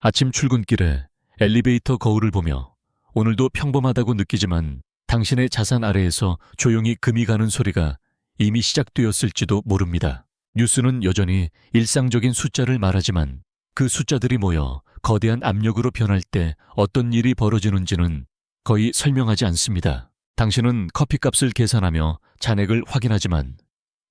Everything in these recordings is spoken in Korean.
아침 출근길에 엘리베이터 거울을 보며 오늘도 평범하다고 느끼지만 당신의 자산 아래에서 조용히 금이 가는 소리가 이미 시작되었을지도 모릅니다. 뉴스는 여전히 일상적인 숫자를 말하지만 그 숫자들이 모여 거대한 압력으로 변할 때 어떤 일이 벌어지는지는 거의 설명하지 않습니다. 당신은 커피값을 계산하며 잔액을 확인하지만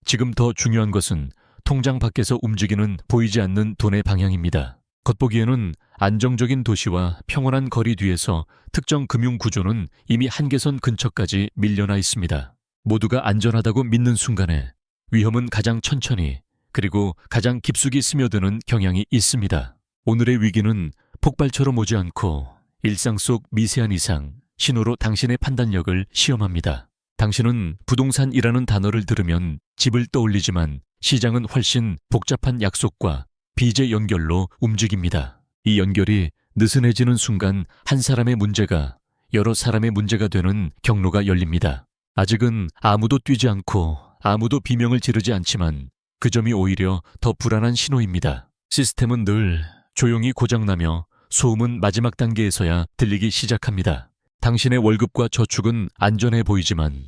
지금 더 중요한 것은 통장 밖에서 움직이는 보이지 않는 돈의 방향입니다. 겉보기에는 안정적인 도시와 평온한 거리 뒤에서 특정 금융 구조는 이미 한계선 근처까지 밀려나 있습니다. 모두가 안전하다고 믿는 순간에 위험은 가장 천천히 그리고 가장 깊숙이 스며드는 경향이 있습니다. 오늘의 위기는 폭발처럼 오지 않고 일상 속 미세한 이상, 신호로 당신의 판단력을 시험합니다. 당신은 부동산이라는 단어를 들으면 집을 떠올리지만 시장은 훨씬 복잡한 약속과 빚의 연결로 움직입니다. 이 연결이 느슨해지는 순간 한 사람의 문제가 여러 사람의 문제가 되는 경로가 열립니다. 아직은 아무도 뛰지 않고 아무도 비명을 지르지 않지만 그 점이 오히려 더 불안한 신호입니다. 시스템은 늘 조용히 고장나며 소음은 마지막 단계에서야 들리기 시작합니다. 당신의 월급과 저축은 안전해 보이지만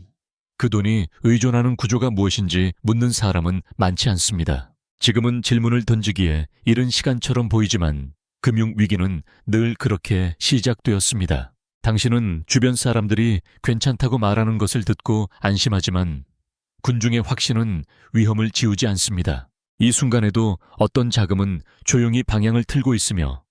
그 돈이 의존하는 구조가 무엇인지 묻는 사람은 많지 않습니다. 지금은 질문을 던지기에 이른 시간처럼 보이지만 금융위기는 늘 그렇게 시작되었습니다. 당신은 주변 사람들이 괜찮다고 말하는 것을 듣고 안심하지만 군중의 확신은 위험을 지우지 않습니다. 이 순간에도 어떤 자금은 조용히 방향을 틀고 있으며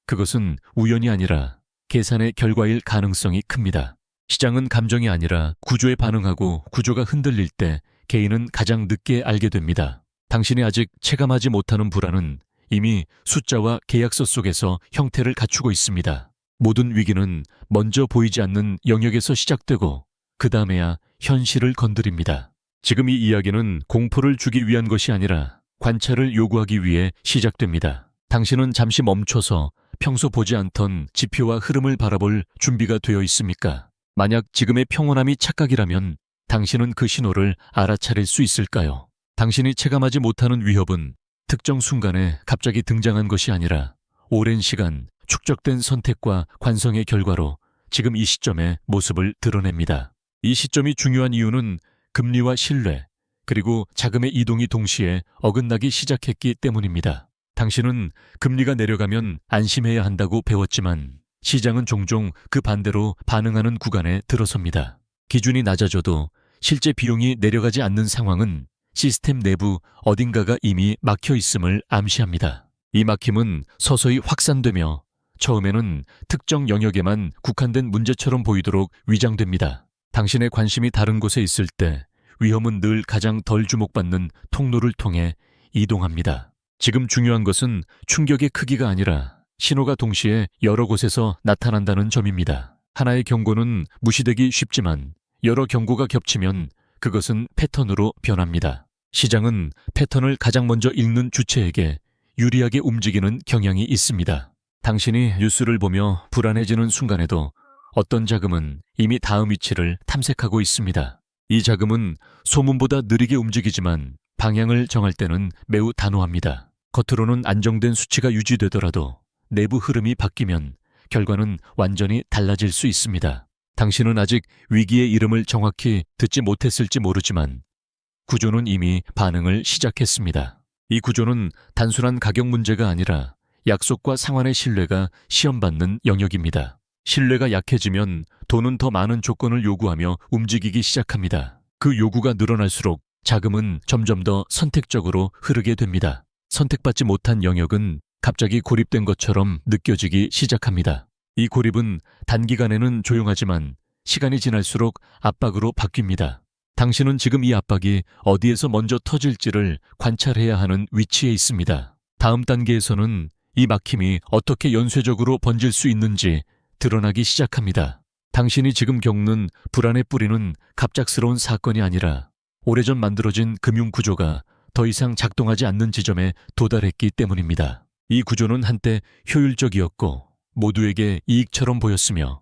그것은 우연이 아니라 계산의 결과일 가능성이 큽니다. 시장은 감정이 아니라 구조에 반응하고 구조가 흔들릴 때 개인은 가장 늦게 알게 됩니다. 당신이 아직 체감하지 못하는 불안은 이미 숫자와 계약서 속에서 형태를 갖추고 있습니다. 모든 위기는 먼저 보이지 않는 영역에서 시작되고 그 다음에야 현실을 건드립니다. 지금 이 이야기는 공포를 주기 위한 것이 아니라 관찰을 요구하기 위해 시작됩니다. 당신은 잠시 멈춰서 평소 보지 않던 지표와 흐름을 바라볼 준비가 되어 있습니까? 만약 지금의 평온함이 착각이라면 당신은 그 신호를 알아차릴 수 있을까요? 당신이 체감하지 못하는 위협은 특정 순간에 갑자기 등장한 것이 아니라 오랜 시간 축적된 선택과 관성의 결과로 지금 이 시점에 모습을 드러냅니다. 이 시점이 중요한 이유는 금리와 신뢰, 그리고 자금의 이동이 동시에 어긋나기 시작했기 때문입니다. 당신은 금리가 내려가면 안심해야 한다고 배웠지만 시장은 종종 그 반대로 반응하는 구간에 들어섭니다. 기준이 낮아져도 실제 비용이 내려가지 않는 상황은 시스템 내부 어딘가가 이미 막혀 있음을 암시합니다. 이 막힘은 서서히 확산되며 처음에는 특정 영역에만 국한된 문제처럼 보이도록 위장됩니다. 당신의 관심이 다른 곳에 있을 때 위험은 늘 가장 덜 주목받는 통로를 통해 이동합니다. 지금 중요한 것은 충격의 크기가 아니라 신호가 동시에 여러 곳에서 나타난다는 점입니다. 하나의 경고는 무시되기 쉽지만 여러 경고가 겹치면 그것은 패턴으로 변합니다. 시장은 패턴을 가장 먼저 읽는 주체에게 유리하게 움직이는 경향이 있습니다. 당신이 뉴스를 보며 불안해지는 순간에도 어떤 자금은 이미 다음 위치를 탐색하고 있습니다. 이 자금은 소문보다 느리게 움직이지만 방향을 정할 때는 매우 단호합니다. 겉으로는 안정된 수치가 유지되더라도 내부 흐름이 바뀌면 결과는 완전히 달라질 수 있습니다. 당신은 아직 위기의 이름을 정확히 듣지 못했을지 모르지만 구조는 이미 반응을 시작했습니다. 이 구조는 단순한 가격 문제가 아니라 약속과 상환의 신뢰가 시험받는 영역입니다. 신뢰가 약해지면 돈은 더 많은 조건을 요구하며 움직이기 시작합니다. 그 요구가 늘어날수록 자금은 점점 더 선택적으로 흐르게 됩니다. 선택받지 못한 영역은 갑자기 고립된 것처럼 느껴지기 시작합니다. 이 고립은 단기간에는 조용하지만 시간이 지날수록 압박으로 바뀝니다. 당신은 지금 이 압박이 어디에서 먼저 터질지를 관찰해야 하는 위치에 있습니다. 다음 단계에서는 이 막힘이 어떻게 연쇄적으로 번질 수 있는지 드러나기 시작합니다. 당신이 지금 겪는 불안의 뿌리는 갑작스러운 사건이 아니라 오래전 만들어진 금융구조가 더 이상 작동하지 않는 지점에 도달했기 때문입니다. 이 구조는 한때 효율적이었고 모두에게 이익처럼 보였으며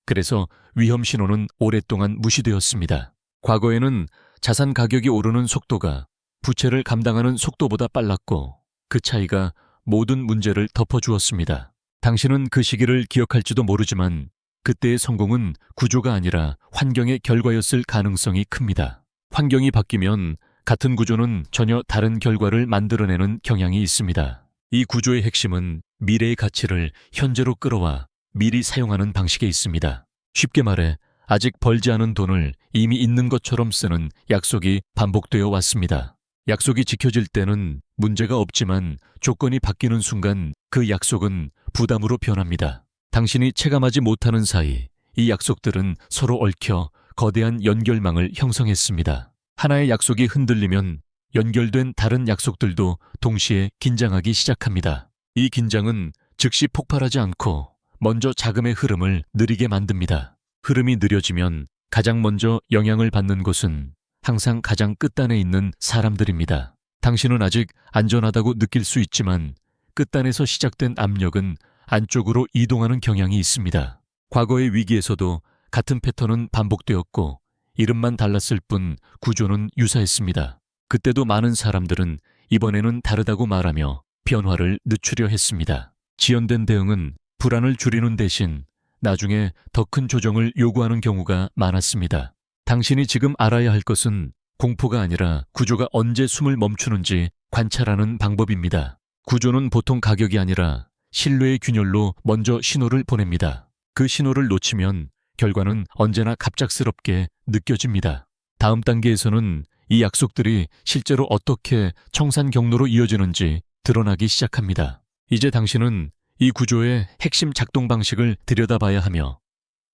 그래서 위험 신호는 오랫동안 무시되었습니다. 과거에는 자산 가격이 오르는 속도가 부채를 감당하는 속도보다 빨랐고 그 차이가 모든 문제를 덮어주었습니다. 당신은 그 시기를 기억할지도 모르지만 그때의 성공은 구조가 아니라 환경의 결과였을 가능성이 큽니다. 환경이 바뀌면 같은 구조는 전혀 다른 결과를 만들어내는 경향이 있습니다. 이 구조의 핵심은 미래의 가치를 현재로 끌어와 미리 사용하는 방식에 있습니다. 쉽게 말해 아직 벌지 않은 돈을 이미 있는 것처럼 쓰는 약속이 반복되어 왔습니다. 약속이 지켜질 때는 문제가 없지만 조건이 바뀌는 순간 그 약속은 부담으로 변합니다. 당신이 체감하지 못하는 사이 이 약속들은 서로 얽혀 거대한 연결망을 형성했습니다. 하나의 약속이 흔들리면 연결된 다른 약속들도 동시에 긴장하기 시작합니다. 이 긴장은 즉시 폭발하지 않고 먼저 자금의 흐름을 느리게 만듭니다. 흐름이 느려지면 가장 먼저 영향을 받는 곳은 항상 가장 끝단에 있는 사람들입니다. 당신은 아직 안전하다고 느낄 수 있지만 끝단에서 시작된 압력은 안쪽으로 이동하는 경향이 있습니다. 과거의 위기에서도 같은 패턴은 반복되었고 이름만 달랐을 뿐 구조는 유사했습니다. 그때도 많은 사람들은 이번에는 다르다고 말하며 변화를 늦추려 했습니다. 지연된 대응은 불안을 줄이는 대신 나중에 더 큰 조정을 요구하는 경우가 많았습니다. 당신이 지금 알아야 할 것은 공포가 아니라 구조가 언제 숨을 멈추는지 관찰하는 방법입니다. 구조는 보통 가격이 아니라 신뢰의 균열로 먼저 신호를 보냅니다. 그 신호를 놓치면 결과는 언제나 갑작스럽게 느껴집니다. 다음 단계에서는 이 약속들이 실제로 어떻게 청산 경로로 이어지는지 드러나기 시작합니다. 이제 당신은 이 구조의 핵심 작동 방식을 들여다봐야 하며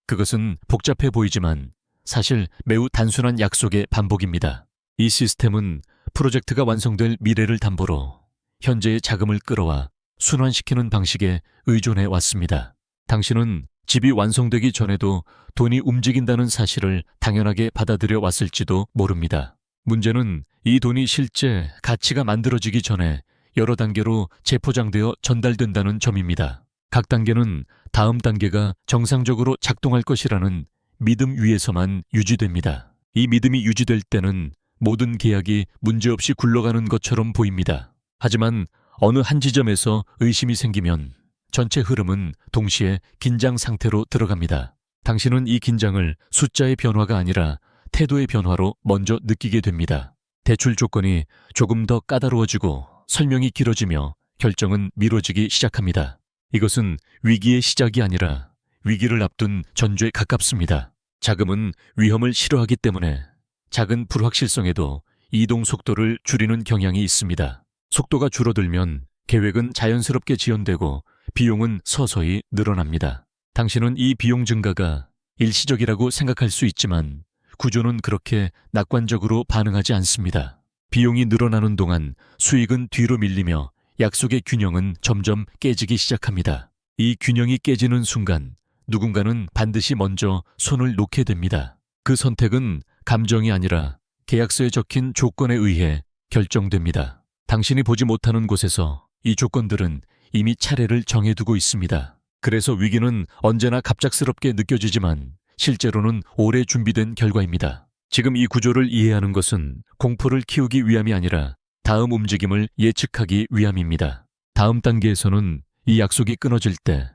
그것은 복잡해 보이지만 사실 매우 단순한 약속의 반복입니다. 이 시스템은 프로젝트가 완성될 미래를 담보로 현재의 자금을 끌어와 순환시키는 방식에 의존해 왔습니다. 당신은 집이 완성되기 전에도 돈이 움직인다는 사실을 당연하게 받아들여 왔을지도 모릅니다. 문제는 이 돈이 실제 가치가 만들어지기 전에 여러 단계로 재포장되어 전달된다는 점입니다. 각 단계는 다음 단계가 정상적으로 작동할 것이라는 믿음 위에서만 유지됩니다. 이 믿음이 유지될 때는 모든 계약이 문제없이 굴러가는 것처럼 보입니다. 하지만 어느 한 지점에서 의심이 생기면 전체 흐름은 동시에 긴장 상태로 들어갑니다. 당신은 이 긴장을 숫자의 변화가 아니라 태도의 변화로 먼저 느끼게 됩니다. 대출 조건이 조금 더 까다로워지고 설명이 길어지며 결정은 미뤄지기 시작합니다. 이것은 위기의 시작이 아니라 위기를 앞둔 전조에 가깝습니다. 자금은 위험을 싫어하기 때문에 작은 불확실성에도 이동 속도를 줄이는 경향이 있습니다. 속도가 줄어들면 계획은 자연스럽게 지연되고 비용은 서서히 늘어납니다. 당신은 이 비용 증가가 일시적이라고 생각할 수 있지만 구조는 그렇게 낙관적으로 반응하지 않습니다. 비용이 늘어나는 동안 수익은 뒤로 밀리며 약속의 균형은 점점 깨지기 시작합니다. 이 균형이 깨지는 순간 누군가는 반드시 먼저 손을 놓게 됩니다. 그 선택은 감정이 아니라 계약서에 적힌 조건에 의해 결정됩니다. 당신이 보지 못하는 곳에서 이 조건들은 이미 차례를 정해두고 있습니다. 그래서 위기는 언제나 갑작스럽게 느껴지지만 실제로는 오래 준비된 결과입니다. 지금 이 구조를 이해하는 것은 공포를 키우기 위함이 아니라 다음 움직임을 예측하기 위함입니다. 다음 단계에서는 이 약속이 끊어질 때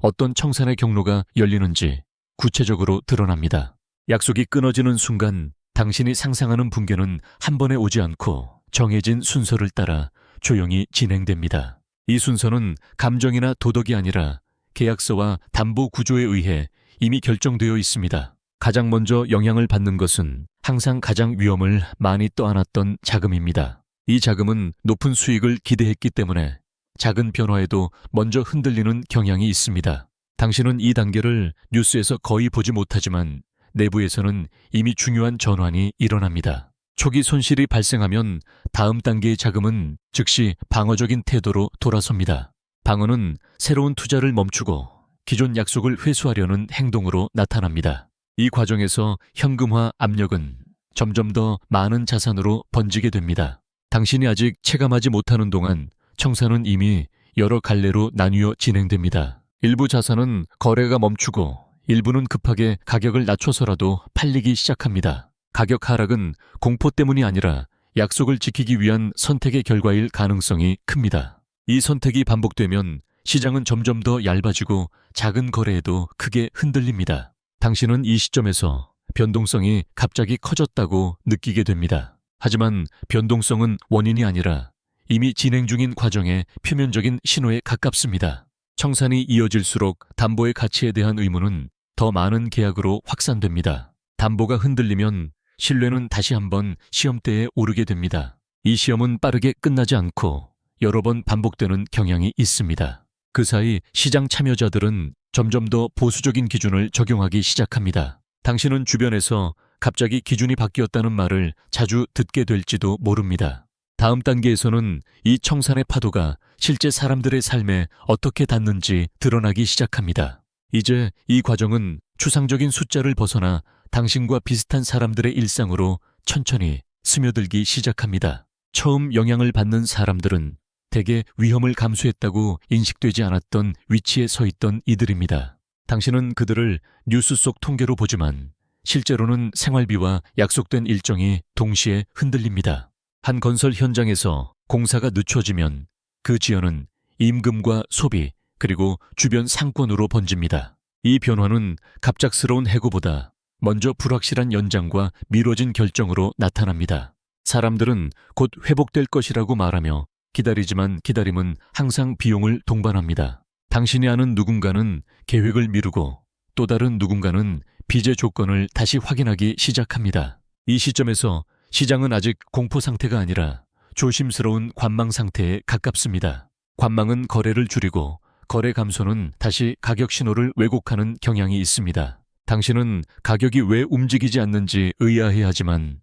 어떤 청산의 경로가 열리는지 구체적으로 드러납니다. 약속이 끊어지는 순간 당신이 상상하는 붕괴는 한 번에 오지 않고 정해진 순서를 따라 조용히 진행됩니다. 이 순서는 감정이나 도덕이 아니라 계약서와 담보 구조에 의해 이미 결정되어 있습니다. 가장 먼저 영향을 받는 것은 항상 가장 위험을 많이 떠안았던 자금입니다. 이 자금은 높은 수익을 기대했기 때문에 작은 변화에도 먼저 흔들리는 경향이 있습니다. 당신은 이 단계를 뉴스에서 거의 보지 못하지만 내부에서는 이미 중요한 전환이 일어납니다. 초기 손실이 발생하면 다음 단계의 자금은 즉시 방어적인 태도로 돌아섭니다. 방어는 새로운 투자를 멈추고 기존 약속을 회수하려는 행동으로 나타납니다. 이 과정에서 현금화 압력은 점점 더 많은 자산으로 번지게 됩니다. 당신이 아직 체감하지 못하는 동안 청산은 이미 여러 갈래로 나뉘어 진행됩니다. 일부 자산은 거래가 멈추고 일부는 급하게 가격을 낮춰서라도 팔리기 시작합니다. 가격 하락은 공포 때문이 아니라 약속을 지키기 위한 선택의 결과일 가능성이 큽니다. 이 선택이 반복되면 시장은 점점 더 얇아지고 작은 거래에도 크게 흔들립니다. 당신은 이 시점에서 변동성이 갑자기 커졌다고 느끼게 됩니다. 하지만 변동성은 원인이 아니라 이미 진행 중인 과정의 표면적인 신호에 가깝습니다. 청산이 이어질수록 담보의 가치에 대한 의문은 더 많은 계약으로 확산됩니다. 담보가 흔들리면 신뢰는 다시 한번 시험대에 오르게 됩니다. 이 시험은 빠르게 끝나지 않고 여러 번 반복되는 경향이 있습니다. 그 사이 시장 참여자들은 점점 더 보수적인 기준을 적용하기 시작합니다. 당신은 주변에서 갑자기 기준이 바뀌었다는 말을 자주 듣게 될지도 모릅니다. 다음 단계에서는 이 청산의 파도가 실제 사람들의 삶에 어떻게 닿는지 드러나기 시작합니다. 이제 이 과정은 추상적인 숫자를 벗어나 당신과 비슷한 사람들의 일상으로 천천히 스며들기 시작합니다. 처음 영향을 받는 사람들은 대개 위험을 감수했다고 인식되지 않았던 위치에 서 있던 이들입니다. 당신은 그들을 뉴스 속 통계로 보지만 실제로는 생활비와 약속된 일정이 동시에 흔들립니다. 한 건설 현장에서 공사가 늦춰지면 그 지연은 임금과 소비 그리고 주변 상권으로 번집니다. 이 변화는 갑작스러운 해고보다 먼저 불확실한 연장과 미뤄진 결정으로 나타납니다. 사람들은 곧 회복될 것이라고 말하며 기다리지만 기다림은 항상 비용을 동반합니다. 당신이 아는 누군가는 계획을 미루고 또 다른 누군가는 빚의 조건을 다시 확인하기 시작합니다. 이 시점에서 시장은 아직 공포 상태가 아니라 조심스러운 관망 상태에 가깝습니다. 관망은 거래를 줄이고 거래 감소는 다시 가격 신호를 왜곡하는 경향이 있습니다. 당신은 가격이 왜 움직이지 않는지 의아해하지만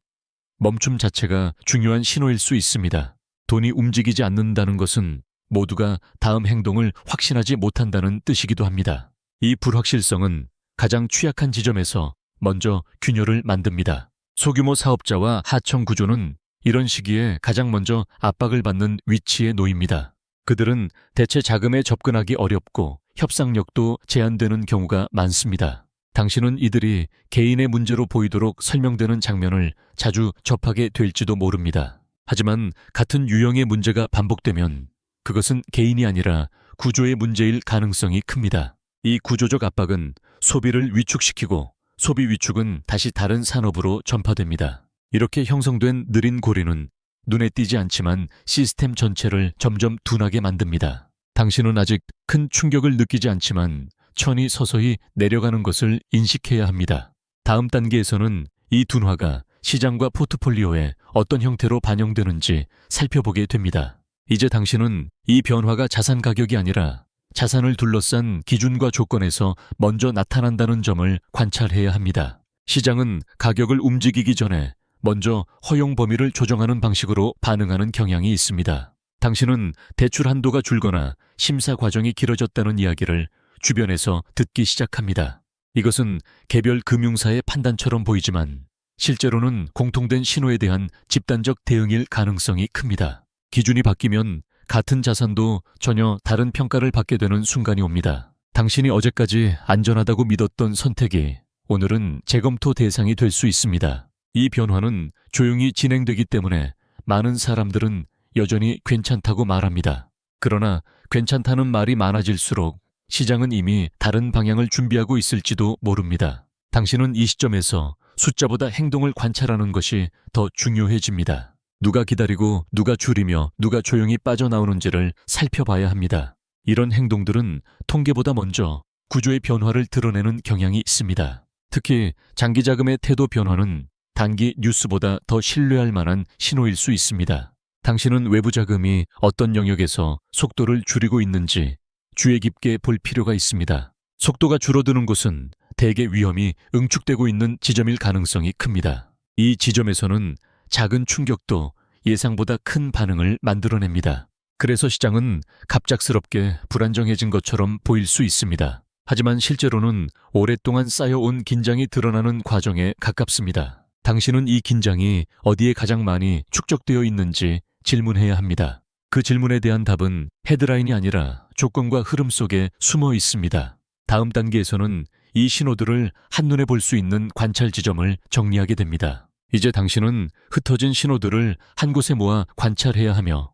멈춤 자체가 중요한 신호일 수 있습니다. 돈이 움직이지 않는다는 것은 모두가 다음 행동을 확신하지 못한다는 뜻이기도 합니다. 이 불확실성은 가장 취약한 지점에서 먼저 균열을 만듭니다. 소규모 사업자와 하청 구조는 이런 시기에 가장 먼저 압박을 받는 위치에 놓입니다. 그들은 대체 자금에 접근하기 어렵고 협상력도 제한되는 경우가 많습니다. 당신은 이들이 개인의 문제로 보이도록 설명되는 장면을 자주 접하게 될지도 모릅니다. 하지만 같은 유형의 문제가 반복되면 그것은 개인이 아니라 구조의 문제일 가능성이 큽니다. 이 구조적 압박은 소비를 위축시키고 소비 위축은 다시 다른 산업으로 전파됩니다. 이렇게 형성된 느린 고리는 눈에 띄지 않지만 시스템 전체를 점점 둔하게 만듭니다. 당신은 아직 큰 충격을 느끼지 않지만 천이 서서히 내려가는 것을 인식해야 합니다. 다음 단계에서는 이 둔화가 시장과 포트폴리오에 어떤 형태로 반영되는지 살펴보게 됩니다. 이제 당신은 이 변화가 자산 가격이 아니라 자산을 둘러싼 기준과 조건에서 먼저 나타난다는 점을 관찰해야 합니다. 시장은 가격을 움직이기 전에 먼저 허용 범위를 조정하는 방식으로 반응하는 경향이 있습니다. 당신은 대출 한도가 줄거나 심사 과정이 길어졌다는 이야기를 주변에서 듣기 시작합니다. 이것은 개별 금융사의 판단처럼 보이지만 실제로는 공통된 신호에 대한 집단적 대응일 가능성이 큽니다. 기준이 바뀌면 같은 자산도 전혀 다른 평가를 받게 되는 순간이 옵니다. 당신이 어제까지 안전하다고 믿었던 선택이 오늘은 재검토 대상이 될 수 있습니다. 이 변화는 조용히 진행되기 때문에 많은 사람들은 여전히 괜찮다고 말합니다. 그러나 괜찮다는 말이 많아질수록 시장은 이미 다른 방향을 준비하고 있을지도 모릅니다. 당신은 이 시점에서 숫자보다 행동을 관찰하는 것이 더 중요해집니다. 누가 기다리고 누가 줄이며 누가 조용히 빠져나오는지를 살펴봐야 합니다. 이런 행동들은 통계보다 먼저 구조의 변화를 드러내는 경향이 있습니다. 특히 장기 자금의 태도 변화는 단기 뉴스보다 더 신뢰할 만한 신호일 수 있습니다. 당신은 외부 자금이 어떤 영역에서 속도를 줄이고 있는지 주의 깊게 볼 필요가 있습니다. 속도가 줄어드는 곳은 대개 위험이 응축되고 있는 지점일 가능성이 큽니다. 이 지점에서는 작은 충격도 예상보다 큰 반응을 만들어냅니다. 그래서 시장은 갑작스럽게 불안정해진 것처럼 보일 수 있습니다. 하지만 실제로는 오랫동안 쌓여온 긴장이 드러나는 과정에 가깝습니다. 당신은 이 긴장이 어디에 가장 많이 축적되어 있는지 질문해야 합니다. 그 질문에 대한 답은 헤드라인이 아니라 조건과 흐름 속에 숨어 있습니다. 다음 단계에서는 이 신호들을 한눈에 볼 수 있는 관찰 지점을 정리하게 됩니다. 이제 당신은 흩어진 신호들을 한 곳에 모아 관찰해야 하며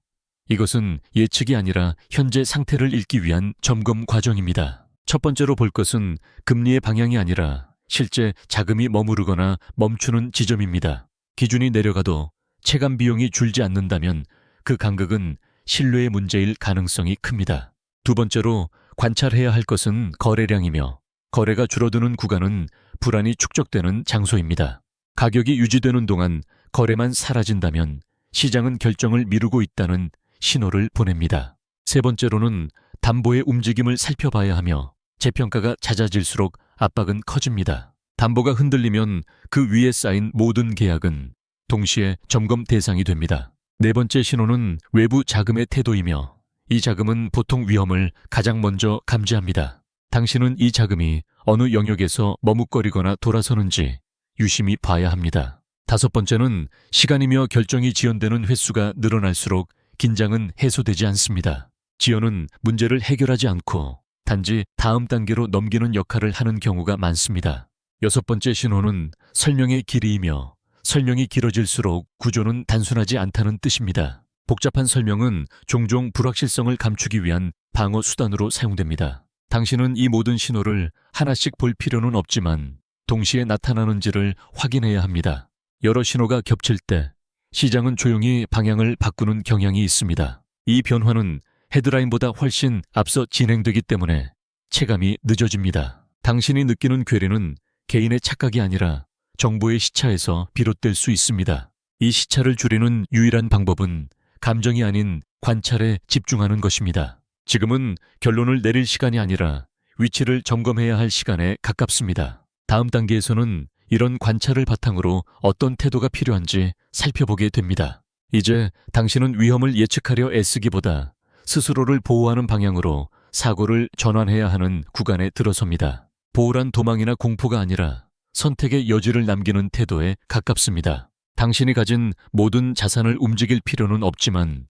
이것은 예측이 아니라 현재 상태를 읽기 위한 점검 과정입니다. 첫 번째로 볼 것은 금리의 방향이 아니라 실제 자금이 머무르거나 멈추는 지점입니다. 기준이 내려가도 체감 비용이 줄지 않는다면 그 간극은 신뢰의 문제일 가능성이 큽니다. 두 번째로 관찰해야 할 것은 거래량이며 거래가 줄어드는 구간은 불안이 축적되는 장소입니다. 가격이 유지되는 동안 거래만 사라진다면 시장은 결정을 미루고 있다는 신호를 보냅니다. 세 번째로는 담보의 움직임을 살펴봐야 하며 재평가가 잦아질수록 압박은 커집니다. 담보가 흔들리면 그 위에 쌓인 모든 계약은 동시에 점검 대상이 됩니다. 네 번째 신호는 외부 자금의 태도이며 이 자금은 보통 위험을 가장 먼저 감지합니다. 당신은 이 자금이 어느 영역에서 머뭇거리거나 돌아서는지 유심히 봐야 합니다. 다섯 번째는 시간이며 결정이 지연되는 횟수가 늘어날수록 긴장은 해소되지 않습니다. 지연은 문제를 해결하지 않고 단지 다음 단계로 넘기는 역할을 하는 경우가 많습니다. 여섯 번째 신호는 설명의 길이이며 설명이 길어질수록 구조는 단순하지 않다는 뜻입니다. 복잡한 설명은 종종 불확실성을 감추기 위한 방어 수단으로 사용됩니다. 당신은 이 모든 신호를 하나씩 볼 필요는 없지만 동시에 나타나는지를 확인해야 합니다. 여러 신호가 겹칠 때 시장은 조용히 방향을 바꾸는 경향이 있습니다. 이 변화는 헤드라인보다 훨씬 앞서 진행되기 때문에 체감이 늦어집니다. 당신이 느끼는 괴리는 개인의 착각이 아니라 정보의 시차에서 비롯될 수 있습니다. 이 시차를 줄이는 유일한 방법은 감정이 아닌 관찰에 집중하는 것입니다. 지금은 결론을 내릴 시간이 아니라 위치를 점검해야 할 시간에 가깝습니다. 다음 단계에서는 이런 관찰을 바탕으로 어떤 태도가 필요한지 살펴보게 됩니다. 이제 당신은 위험을 예측하려 애쓰기보다 스스로를 보호하는 방향으로 사고를 전환해야 하는 구간에 들어섭니다. 보호란 도망이나 공포가 아니라 선택의 여지를 남기는 태도에 가깝습니다. 당신이 가진 모든 자산을 움직일 필요는 없지만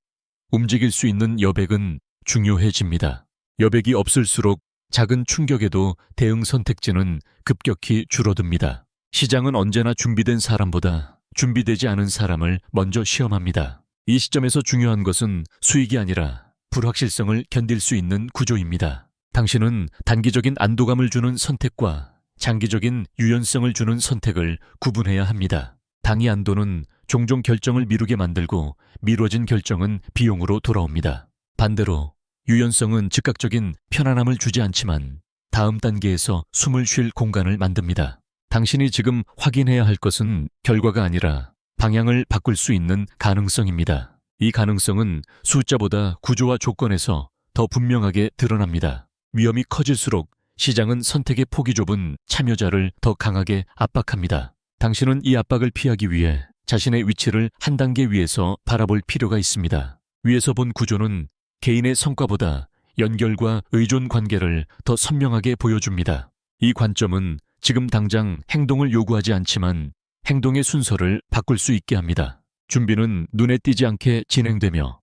움직일 수 있는 여백은 중요해집니다. 여백이 없을수록 작은 충격에도 대응 선택지는 급격히 줄어듭니다. 시장은 언제나 준비된 사람보다 준비되지 않은 사람을 먼저 시험합니다. 이 시점에서 중요한 것은 수익이 아니라 불확실성을 견딜 수 있는 구조입니다. 당신은 단기적인 안도감을 주는 선택과 장기적인 유연성을 주는 선택을 구분해야 합니다. 당위 안도는 종종 결정을 미루게 만들고 미뤄진 결정은 비용으로 돌아옵니다. 반대로 유연성은 즉각적인 편안함을 주지 않지만 다음 단계에서 숨을 쉴 공간을 만듭니다. 당신이 지금 확인해야 할 것은 결과가 아니라 방향을 바꿀 수 있는 가능성입니다. 이 가능성은 숫자보다 구조와 조건에서 더 분명하게 드러납니다. 위험이 커질수록 시장은 선택의 폭이 좁은 참여자를 더 강하게 압박합니다. 당신은 이 압박을 피하기 위해 자신의 위치를 한 단계 위에서 바라볼 필요가 있습니다. 위에서 본 구조는 개인의 성과보다 연결과 의존 관계를 더 선명하게 보여줍니다. 이 관점은 지금 당장 행동을 요구하지 않지만 행동의 순서를 바꿀 수 있게 합니다. 준비는 눈에 띄지 않게 진행되며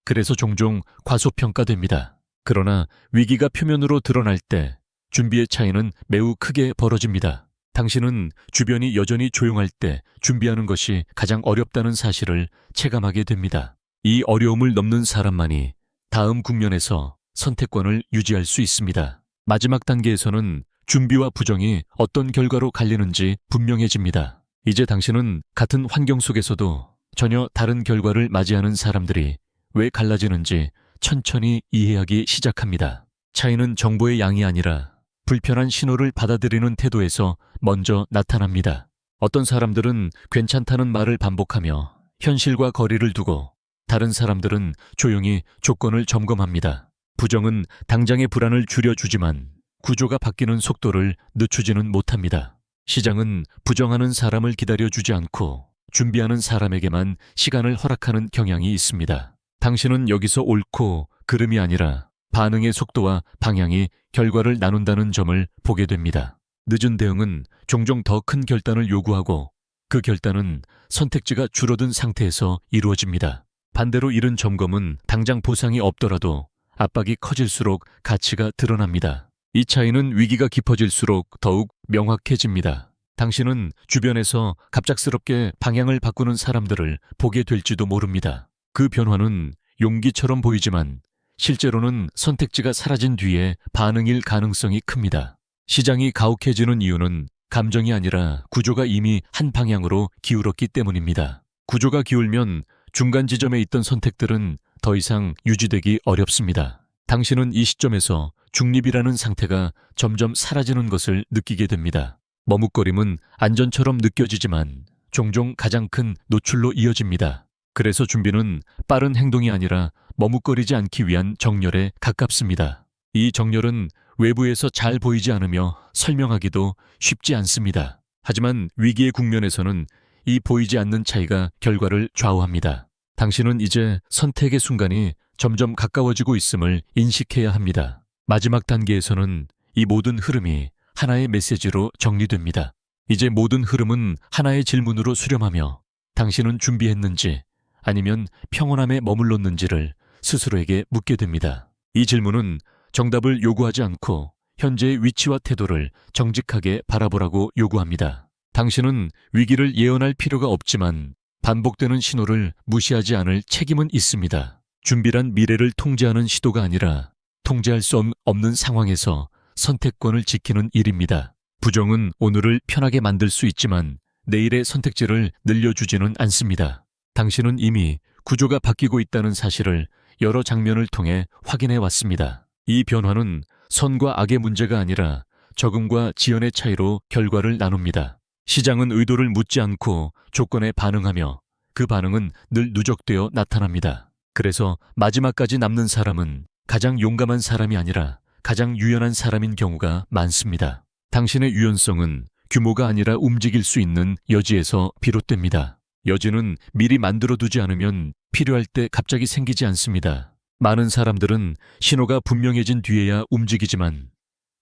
그래서 종종 과소평가됩니다. 그러나 위기가 표면으로 드러날 때 준비의 차이는 매우 크게 벌어집니다. 당신은 주변이 여전히 조용할 때 준비하는 것이 가장 어렵다는 사실을 체감하게 됩니다. 이 어려움을 넘는 사람만이 다음 국면에서 선택권을 유지할 수 있습니다. 마지막 단계에서는 준비와 부정이 어떤 결과로 갈리는지 분명해집니다. 이제 당신은 같은 환경 속에서도 전혀 다른 결과를 맞이하는 사람들이 왜 갈라지는지 천천히 이해하기 시작합니다. 차이는 정보의 양이 아니라 불편한 신호를 받아들이는 태도에서 먼저 나타납니다. 어떤 사람들은 괜찮다는 말을 반복하며 현실과 거리를 두고 다른 사람들은 조용히 조건을 점검합니다. 부정은 당장의 불안을 줄여주지만 구조가 바뀌는 속도를 늦추지는 못합니다. 시장은 부정하는 사람을 기다려주지 않고 준비하는 사람에게만 시간을 허락하는 경향이 있습니다. 당신은 여기서 옳고 그름이 아니라 반응의 속도와 방향이 결과를 나눈다는 점을 보게 됩니다. 늦은 대응은 종종 더 큰 결단을 요구하고 그 결단은 선택지가 줄어든 상태에서 이루어집니다. 반대로 이른 점검은 당장 보상이 없더라도 압박이 커질수록 가치가 드러납니다. 이 차이는 위기가 깊어질수록 더욱 명확해집니다. 당신은 주변에서 갑작스럽게 방향을 바꾸는 사람들을 보게 될지도 모릅니다. 그 변화는 용기처럼 보이지만 실제로는 선택지가 사라진 뒤에 반응일 가능성이 큽니다. 시장이 가혹해지는 이유는 감정이 아니라 구조가 이미 한 방향으로 기울었기 때문입니다. 구조가 기울면 중간 지점에 있던 선택들은 더 이상 유지되기 어렵습니다. 당신은 이 시점에서 중립이라는 상태가 점점 사라지는 것을 느끼게 됩니다. 머뭇거림은 안전처럼 느껴지지만 종종 가장 큰 노출로 이어집니다. 그래서 준비는 빠른 행동이 아니라 머뭇거리지 않기 위한 정렬에 가깝습니다. 이 정렬은 외부에서 잘 보이지 않으며 설명하기도 쉽지 않습니다. 하지만 위기의 국면에서는 이 보이지 않는 차이가 결과를 좌우합니다. 당신은 이제 선택의 순간이 점점 가까워지고 있음을 인식해야 합니다. 마지막 단계에서는 이 모든 흐름이 하나의 메시지로 정리됩니다. 이제 모든 흐름은 하나의 질문으로 수렴하며 당신은 준비했는지 아니면 평온함에 머물렀는지를 스스로에게 묻게 됩니다. 이 질문은 정답을 요구하지 않고 현재의 위치와 태도를 정직하게 바라보라고 요구합니다. 당신은 위기를 예언할 필요가 없지만 반복되는 신호를 무시하지 않을 책임은 있습니다. 준비란 미래를 통제하는 시도가 아니라 통제할 수 없는 상황에서 선택권을 지키는 일입니다. 부정은 오늘을 편하게 만들 수 있지만 내일의 선택지를 늘려주지는 않습니다. 당신은 이미 구조가 바뀌고 있다는 사실을 여러 장면을 통해 확인해 왔습니다. 이 변화는 선과 악의 문제가 아니라 적응과 지연의 차이로 결과를 나눕니다. 시장은 의도를 묻지 않고 조건에 반응하며 그 반응은 늘 누적되어 나타납니다. 그래서 마지막까지 남는 사람은 가장 용감한 사람이 아니라 가장 유연한 사람인 경우가 많습니다. 당신의 유연성은 규모가 아니라 움직일 수 있는 여지에서 비롯됩니다. 여지는 미리 만들어두지 않으면 필요할 때 갑자기 생기지 않습니다. 많은 사람들은 신호가 분명해진 뒤에야 움직이지만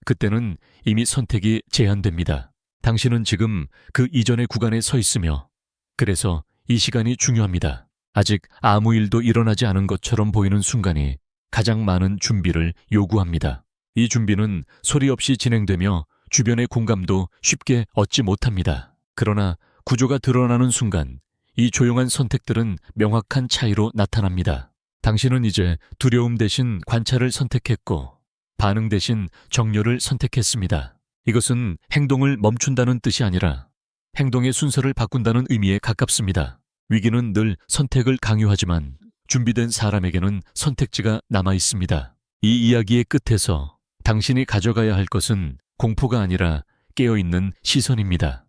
그때는 이미 선택이 제한됩니다. 당신은 지금 그 이전의 구간에 서 있으며 그래서 이 시간이 중요합니다. 아직 아무 일도 일어나지 않은 것처럼 보이는 순간이 가장 많은 준비를 요구합니다. 이 준비는 소리 없이 진행되며 주변의 공감도 쉽게 얻지 못합니다. 그러나 구조가 드러나는 순간 이 조용한 선택들은 명확한 차이로 나타납니다. 당신은 이제 두려움 대신 관찰을 선택했고 반응 대신 정렬을 선택했습니다. 이것은 행동을 멈춘다는 뜻이 아니라 행동의 순서를 바꾼다는 의미에 가깝습니다. 위기는 늘 선택을 강요하지만 준비된 사람에게는 선택지가 남아 있습니다. 이 이야기의 끝에서 당신이 가져가야 할 것은 공포가 아니라 깨어있는 시선입니다.